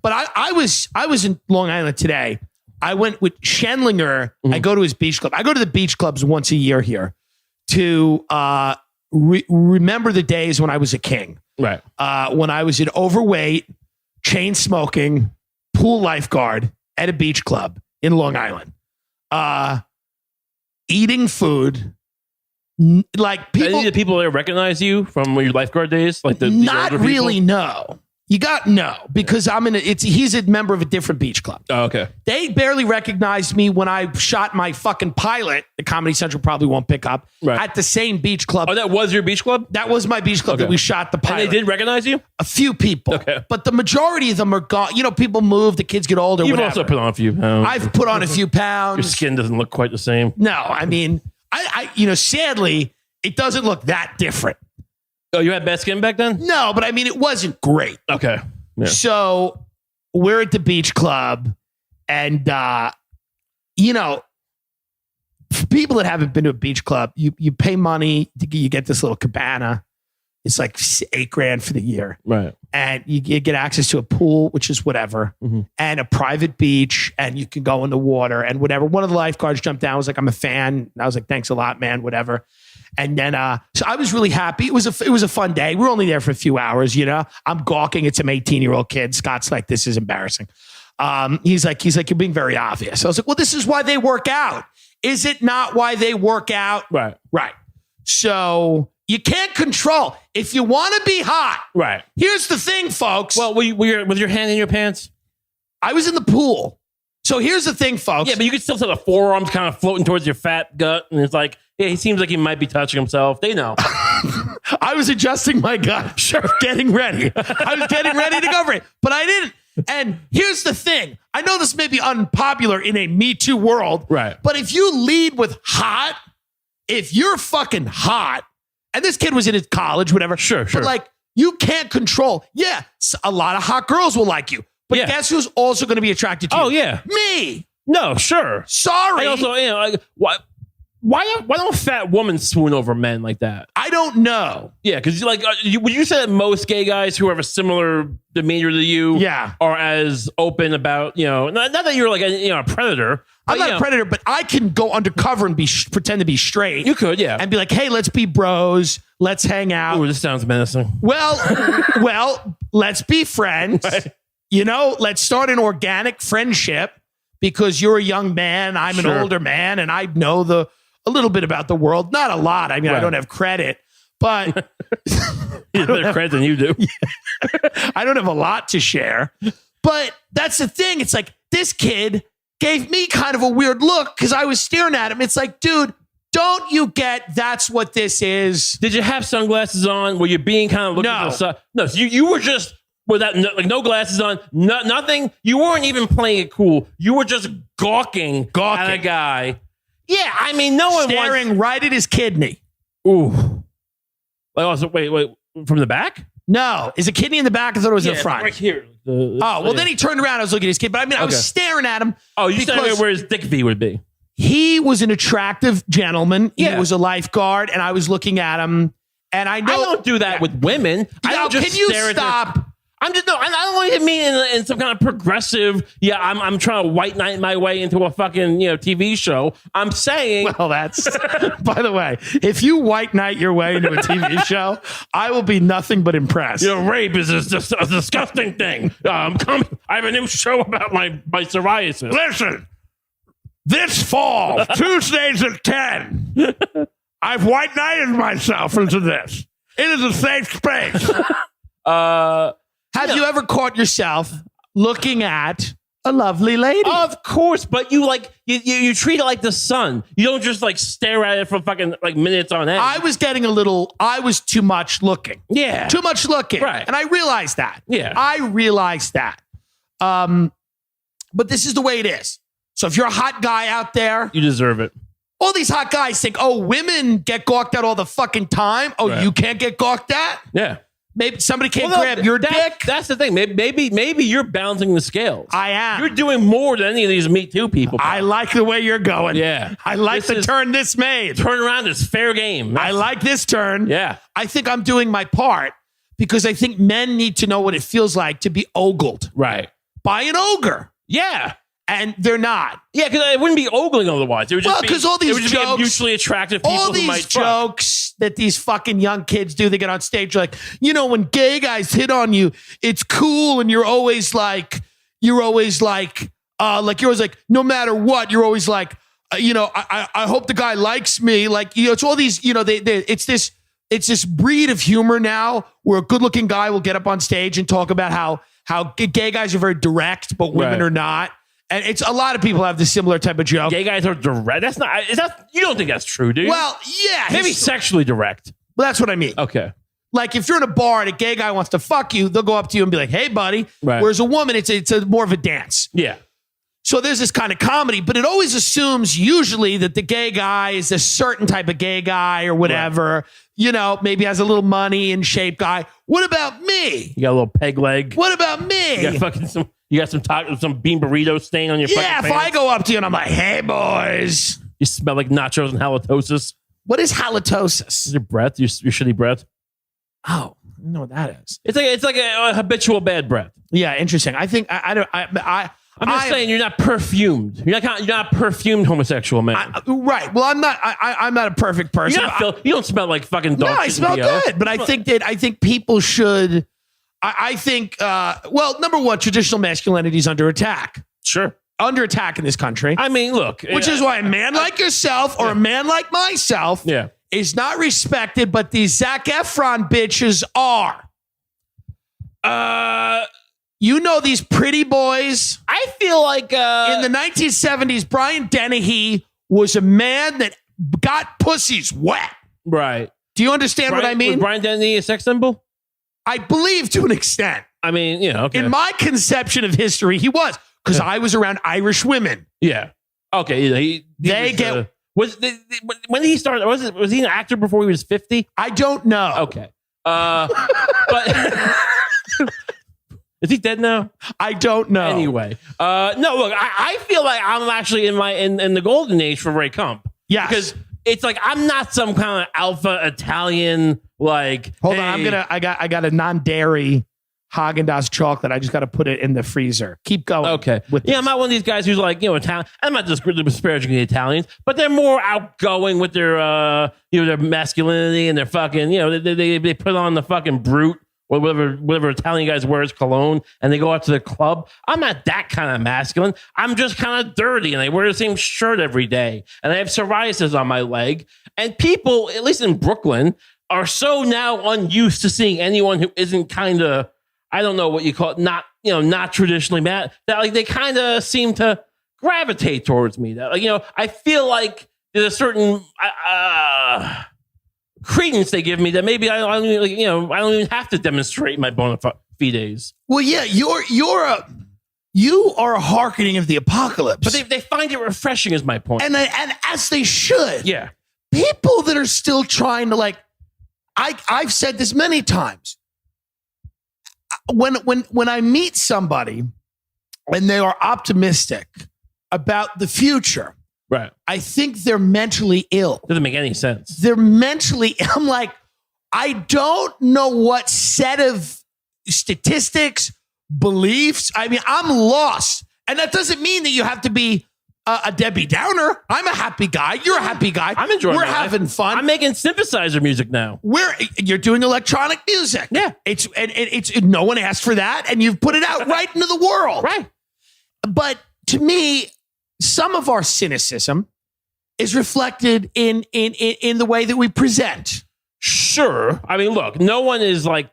But I was in Long Island today. I went with Schendlinger. I go to his beach club. I go to the beach clubs once a year here to remember the days when I was a king. Right. When I was an overweight, chain smoking, pool lifeguard at a beach club in Long Island. Eating food. Like people. Any of the people there recognize you from your lifeguard days? Like the not really, no. You got no, because he's a member of a different beach club. Oh, okay. They barely recognized me when I shot my fucking pilot. The Comedy Central probably won't pick up at the same beach club. Oh, that was your beach club? That was my beach club that we shot the pilot. And they did recognize you? A few people. Okay. But the majority of them are gone. You know, people move, the kids get older. You've whatever. also put on a few pounds. I've put on a few pounds. Your skin doesn't look quite the same. No, I mean, I sadly, it doesn't look that different. Oh, you had bad skin back then? No, but I mean, it wasn't great. Okay. Yeah. So we're at the beach club, and you know, for people that haven't been to a beach club, you pay money, you get this little cabana. It's like $8,000 for the year, right? And you get access to a pool, which is whatever, and a private beach, and you can go in the water and whatever. One of the lifeguards jumped down, was like, "I'm a fan." And I was like, "Thanks a lot, man." Whatever. And then, so I was really happy. It was a fun day. We were only there for a few hours, you know. I'm gawking at some 18-year-old kid. Scott's like, "This is embarrassing." He's like, "You're being very obvious." I was like, "Well, this is why they work out. Is it not why they work out?" Right. So you can't control. If you want to be hot, right. Here's the thing, folks. Well, were you with your hand in your pants? I was in the pool. So here's the thing, folks. Yeah, but you could still see the forearms kind of floating towards your fat gut, and it's like, yeah, he seems like he might be touching himself. They know. I was adjusting my gut, getting ready. I was getting ready to go for it, but I didn't. And here's the thing. I know this may be unpopular in a Me Too world, right? But if you lead with hot, if you're fucking hot, and this kid was in his college, whatever. Sure. But like, you can't control. Yeah, a lot of hot girls will like you. But guess who's also going to be attracted to you? Oh, yeah. Me. No, sure. Sorry. I also, you know, like, why don't fat women swoon over men like that? I don't know. Yeah, because like, would you say that most gay guys who have a similar demeanor to you are as open about, you know, not that you're like a predator. I'm not a predator, but I can go undercover and pretend to be straight. You could, yeah. And be like, "Hey, let's be bros. Let's hang out." Ooh, this sounds menacing. Well, let's be friends. Right. You know, let's start an organic friendship because you're a young man. I'm an older man, and I know a little bit about the world. Not a lot. I mean, I don't have credit, but He's better credit than you do. I don't have a lot to share. But that's the thing. It's like this kid gave me kind of a weird look because I was staring at him. It's like, dude, don't you get that's what this is? Did you have sunglasses on? Were you being kind of looking No. to the side? No, so you were just without no glasses on, nothing. You weren't even playing it cool. You were just gawking at a guy. Yeah, I mean, no one staring right at his kidney. Ooh. Like, also, wait, from the back? No, is a kidney in the back? I thought it was in the front. Right here. Then he turned around. I was looking at his kid, but I mean, I was staring at him. Oh, you said where his dick V would be. He was an attractive gentleman. He was a lifeguard, and I was looking at him. And I know I don't do that with women. I don't just can you stare stop? I'm just I don't want to mean in some kind of progressive. Yeah, I'm trying to white knight my way into a fucking TV show. I'm saying. Well, that's by the way, if you white knight your way into a TV show, I will be nothing but impressed. Rape is just a disgusting thing. I have a new show about my psoriasis. Listen, this fall, Tuesdays at 10, I've white knighted myself into this. It is a safe space. Have you ever caught yourself looking at a lovely lady? Of course, but you treat it like the sun. You don't just stare at it for fucking minutes on end. I was too much looking. Yeah. Too much looking. Right. And I realized that. Yeah. I realized that. But this is the way it is. So if you're a hot guy out there, you deserve it. All these hot guys think, oh, women get gawked at all the fucking time. Oh, right. You can't get gawked at? Yeah. Maybe somebody can't grab your dick. That's the thing. Maybe you're balancing the scales. I am. You're doing more than any of these Me Too people. I like the way you're going. Yeah. I like the turn this made. Turn around is fair game. I like this turn. Yeah. I think I'm doing my part because I think men need to know what it feels like to be ogled. Right. by an ogre. Yeah. And they're not. Yeah, because it wouldn't be ogling otherwise. It would just because all these jokes, mutually attractive people all these who might jokes that these fucking young kids do, they get on stage like, when gay guys hit on you, it's cool, and you're always like, no matter what, you're always like, I hope the guy likes me. Like, it's all these, it's this breed of humor now where a good-looking guy will get up on stage and talk about how gay guys are very direct, but women are not. And it's a lot of people have this similar type of joke. Gay guys are direct. That's not. You don't think that's true, do you? Well, yeah, maybe sexually direct. Well, that's what I mean. Okay. Like if you're in a bar and a gay guy wants to fuck you, they'll go up to you and be like, "Hey, buddy." Right. Whereas a woman, it's a more of a dance. Yeah. So there's this kind of comedy, but it always assumes usually that the gay guy is a certain type of gay guy or whatever. Right. Maybe has a little money and shape guy. What about me? You got a little peg leg. What about me? You got some bean burrito stain on your fucking pants. If I go up to you and I'm like, "Hey, boys." You smell like nachos and halitosis. What is halitosis? Your breath, your shitty breath. Oh, I don't know what that is. It's like a habitual bad breath. Yeah, interesting. I think I'm just saying you're not perfumed. You're not a perfumed homosexual man. Right. Well, I'm not. I'm not a perfect person. You don't smell like fucking dog. No, I smell good. But I think people should. I think. Well, number one, traditional masculinity is under attack. Sure. Under attack in this country. I mean, look. Which is why a man like yourself or a man like myself is not respected, but these Zac Efron bitches are. These pretty boys. I feel like in the 1970s, Brian Dennehy was a man that got pussies wet. Right. Do you understand what I mean? Was Brian Dennehy a sex symbol? I believe to an extent. I mean, okay. In my conception of history, he was. Because I was around Irish women. Yeah. Okay. When did he start? Was he an actor before he was 50? I don't know. Okay. But is he dead now? I don't know. Anyway. No, look, I feel like I'm actually in the golden age for Ray Kump. Yeah. Because it's like I'm not some kind of alpha Italian like. Hold on, I got a non-dairy Haagen-Dazs chocolate. I just got to put it in the freezer. Keep going. Okay. I'm not one of these guys who's like, Italian. I'm not just disparaging the Italians, but they're more outgoing with their, their masculinity and their fucking, they put on the fucking brute or whatever Italian guys wears cologne and they go out to the club. I'm not that kind of masculine. I'm just kind of dirty and I wear the same shirt every day and I have psoriasis on my leg. And people, at least in Brooklyn, are so now unused to seeing anyone who isn't kind of, I don't know what you call it, not traditionally mad, that like they kind of seem to gravitate towards me. That I feel like there's a certain credence they give me that maybe I don't even have to demonstrate my bona fides. Well, yeah, you are a hearkening of the apocalypse, but they find it refreshing, is my point, and as they should. Yeah, people that are still trying to I've said this many times. When I meet somebody and they are optimistic about the future, right? I think they're mentally ill. Doesn't make any sense. They're mentally. I'm like, I don't know what set of statistics, beliefs. I mean, I'm lost, and that doesn't mean that you have to be a Debbie Downer. I'm a happy guy. You're a happy guy. I'm enjoying. We're having fun. I'm making synthesizer music now. You're doing electronic music. Yeah. It's no one asked for that, and you've put it out right into the world. Right. But to me, some of our cynicism is reflected in the way that we present. Sure. I mean, look, no one is like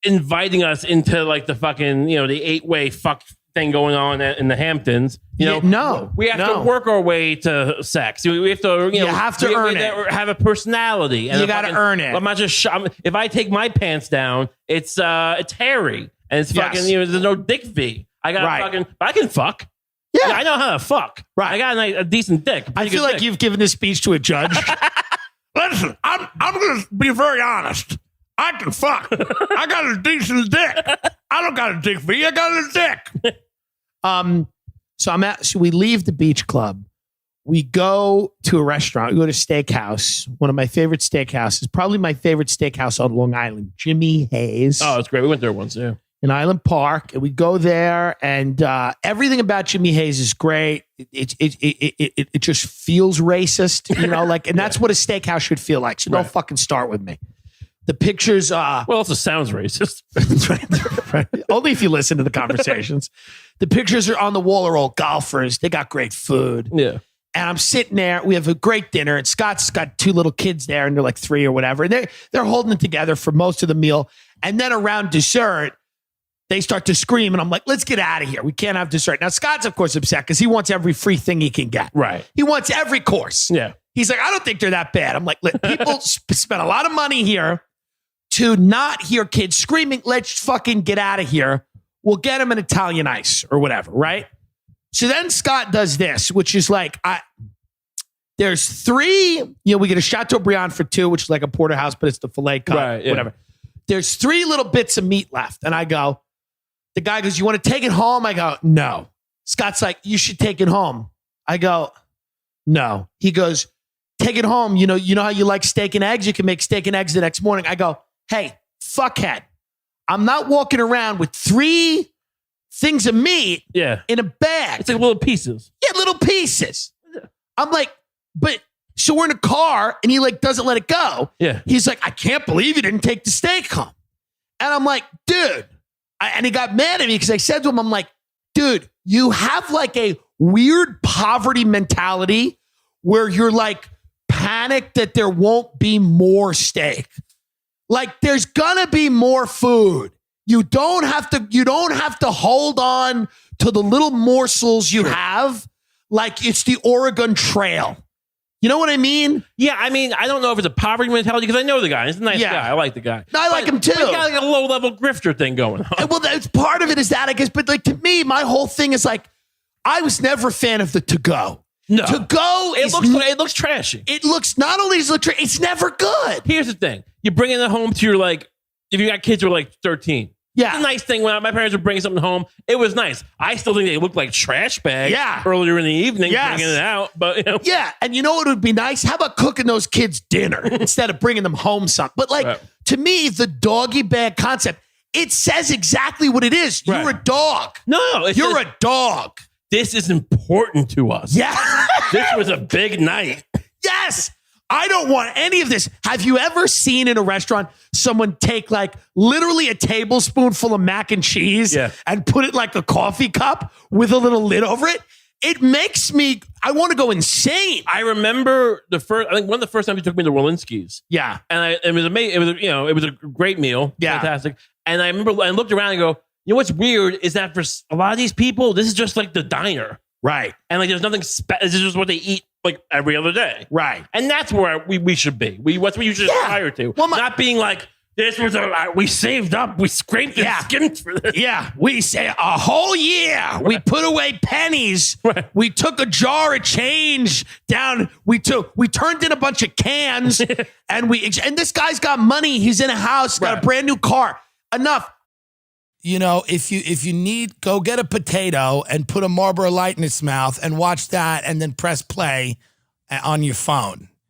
inviting us into like the fucking the 8-way fuck thing going on in the Hamptons. No, we have to work our way to sex. We have to, you have to earn it. Have a personality. And you got to earn it. I'm not just. If I take my pants down, it's hairy and it's fucking. There's no dick V. I got fucking. I can fuck. Yeah, I know how to fuck. Right. I got a decent dick. I feel like you've given this speech to a judge. Listen, I'm going to be very honest. I can fuck. I got a decent dick. I don't got a dick V. I got a dick. So we leave the beach club. We go to a restaurant. We go to a steakhouse. One of my favorite steakhouses, probably my favorite steakhouse on Long Island, Jimmy Hayes. Oh, it's great. We went there once, yeah. in Island Park, and we go there, and everything about Jimmy Hayes is great. It just feels racist, you know, like, and that's what a steakhouse should feel like. So don't fucking start with me. The pictures, well, it also sounds racist. right. Only if you listen to the conversations. The pictures are on the wall are all golfers. They got great food. Yeah. And I'm sitting there. We have a great dinner, and Scott's got 2 little kids there, and they're like 3 or whatever. And they're holding it together for most of the meal. And then around dessert, they start to scream, and I'm like, let's get out of here. We can't have dessert. Now, Scott's, of course, upset because he wants every free thing he can get. Right. He wants every course. Yeah. He's like, I don't think they're that bad. I'm like, people spend a lot of money here to not hear kids screaming. Let's fucking get out of here. We'll get them an Italian ice or whatever, right? So then Scott does this, which is like, there's 3, you know, we get a Chateaubriand for 2, which is like a porterhouse, but it's the filet cut, Right, yeah. whatever. There's 3 little bits of meat left. And I go, the guy goes, you want to take it home? I go, no. Scott's like, you should take it home. I go, no. He goes, take it home. You know how you like steak and eggs? You can make steak and eggs the next morning. I go, hey, fuckhead. I'm not walking around with 3 things of meat in a bag. It's like little pieces. Yeah, little pieces. I'm like, but so we're in a car, and he like doesn't let it go. Yeah. He's like, I can't believe you didn't take the steak home. And I'm like, dude. And he got mad at me because I said to him, I'm like, dude, you have like a weird poverty mentality where you're like panicked that there won't be more steak. Like there's gonna be more food. You don't have to hold on to the little morsels you have like it's the Oregon Trail. You know what I mean? Yeah, I mean, I don't know if it's a poverty mentality because I know the guy. He's a nice guy. I like the guy. No, I like him too. But he's got like a low-level grifter thing going on. And well, that's part of it is that, I guess. But like to me, my whole thing is like, I was never a fan of the to-go. No. To-go it looks trashy. It looks, not only does it look trashy, it's never good. Here's the thing. You bring it home to your, like, if you got kids who are like 13. Yeah. It's a nice thing when my parents would bring something home. It was nice. I still think they looked like trash bags earlier in the evening, bringing it out. But you know. Yeah. And you know what would be nice? How about cooking those kids dinner instead of bringing them home something? But like, to me, the doggy bag concept, it says exactly what it is. You're a dog. No, you're a dog. This is important to us. Yeah. This was a big night. Yes. I don't want any of this. Have you ever seen in a restaurant someone take like literally a tablespoonful of mac and cheese and put it like a coffee cup with a little lid over it? It makes me, I want to go insane. I remember I think one of the first times you took me to Walensky's. Yeah. And it was amazing. It was a great meal. Yeah. Fantastic. And I remember I looked around and go, you know what's weird is that for a lot of these people, this is just like the diner. Right. And like there's nothing special. This is just what they eat like every other day. Right. And that's where we should be. That's what you should aspire to. Well, not being like, this was we saved up, we scraped and skimmed for this. Yeah. We say a whole year. Right. We put away pennies. Right. We took a jar of change down. We turned in a bunch of cans and this guy's got money. He's in a house, got a brand new car. Enough. You know, if you need, go get a potato and put a Marlboro Light in its mouth and watch that and then press play on your phone.